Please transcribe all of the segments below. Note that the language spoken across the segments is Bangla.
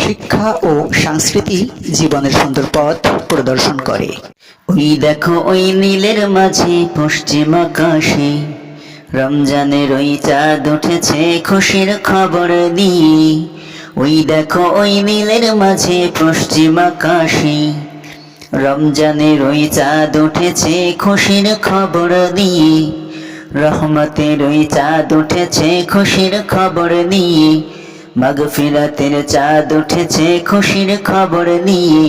শিক্ষা ও সংস্কৃতি জীবনের সুন্দর পথ প্রদর্শন করে। ওই দেখো ওই নীলের মাঝে পশ্চিম আকাশে রমজানের ওই চাঁদ উঠেছে খুশির খবর নিয়ে। ওই দেখো ওই নীলের মাঝে পশ্চিম আকাশে রমজানের ওই চাঁদ উঠেছে খুশির খবর নিয়ে। রহমতের ওই চাঁদ উঠেছে খুশির খবর নিয়ে। মাগফিরাতের চাঁদ উঠেছে খুশির খবর নিয়ে।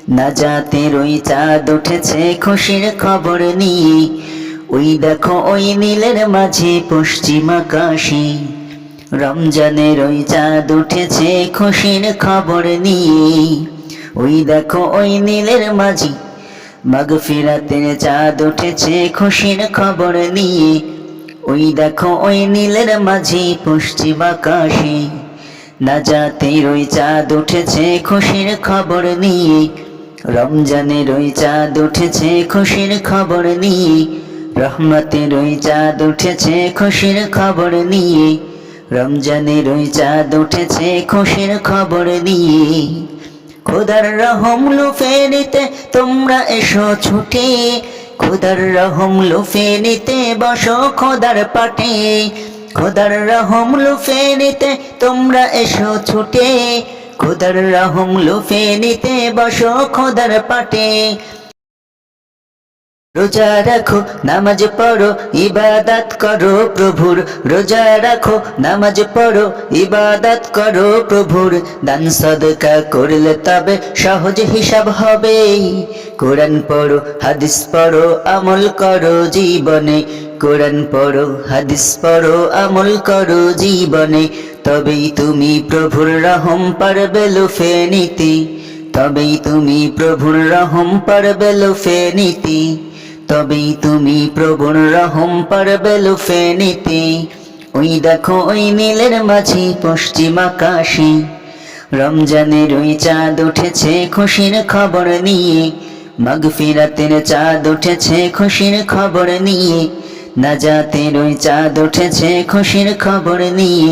নাজাতের ওই চাঁদ উঠেছে খুশির খবর নিয়ে। ওই দেখো ওই নীলের মাঝে পশ্চিম আকাশে রমজানের ওই চাঁদ উঠেছে খুশির খবর নিয়ে। ওই দেখো ওই নীলের মাঝে মাগফিরাতের চাঁদ উঠেছে খুশির খবর নিয়ে। ওই দেখো ওই নীলের মাঝে পশ্চিম আকাশে নাজাতের ওই চাঁদ উঠেছে খুশির খবর নিয়ে। রমজানের ওই চাঁদ উঠেছে খুশির খবর নিয়ে। রহমতের ওই চাঁদ উঠেছে খুশির খবর নিয়ে। রমজানের ওই চাঁদ উঠেছে খুশির খবর নিয়ে। খোদার রহম লুফে নিতে তোমরা এসো ছুটে। খোদার রহম লুফে নিতে বসো খোদার পাটে। খোদার রহম লুফে নিতে তোমরা এসো ছুটে। খোদার রহম লুফে নিতে বসো খোদার পাটে। রোজা রাখো নামাজ পড়ো ইবাদত করো প্রভুর। রোজা রাখো নামাজ পড়ো ইবাদত করো প্রভুর। দান সদকা করলে তবে সহজ হিসাব হবে। কোরআন পড়ো হাদিস পড়ো আমল করো জীবনে। কোরআন পড়ো হাদিস পড়ো আমল করো জীবনে। তবেই তুমি প্রভুর রহম পারবে লুফে নিতে। তবেই তুমি প্রভুর রহম পারবে লুফে নিতে। তবেই তুমি প্রভুর রহম পারবে লুফে নিতে। ওই দেখো ওই নীলের মাঝে পশ্চিম আকাশে রমজানের ওই চাঁদ উঠেছে খুশির খবর নিয়ে। মাগফিরাতের চাঁদ উঠেছে খুশির খবর নিয়ে। নাজাতের ওই চাঁদ উঠেছে খুশির খবর নিয়ে।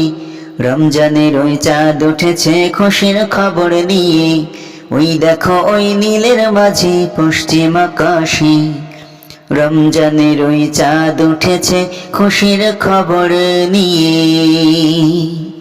রমজানের ওই চাঁদ উঠেছে খুশির খবর নিয়ে। ওই দেখো ওই নীলের মাঝে পশ্চিম আকাশে রমজানের ওই চাঁদ উঠেছে খুশির খবর নিয়ে।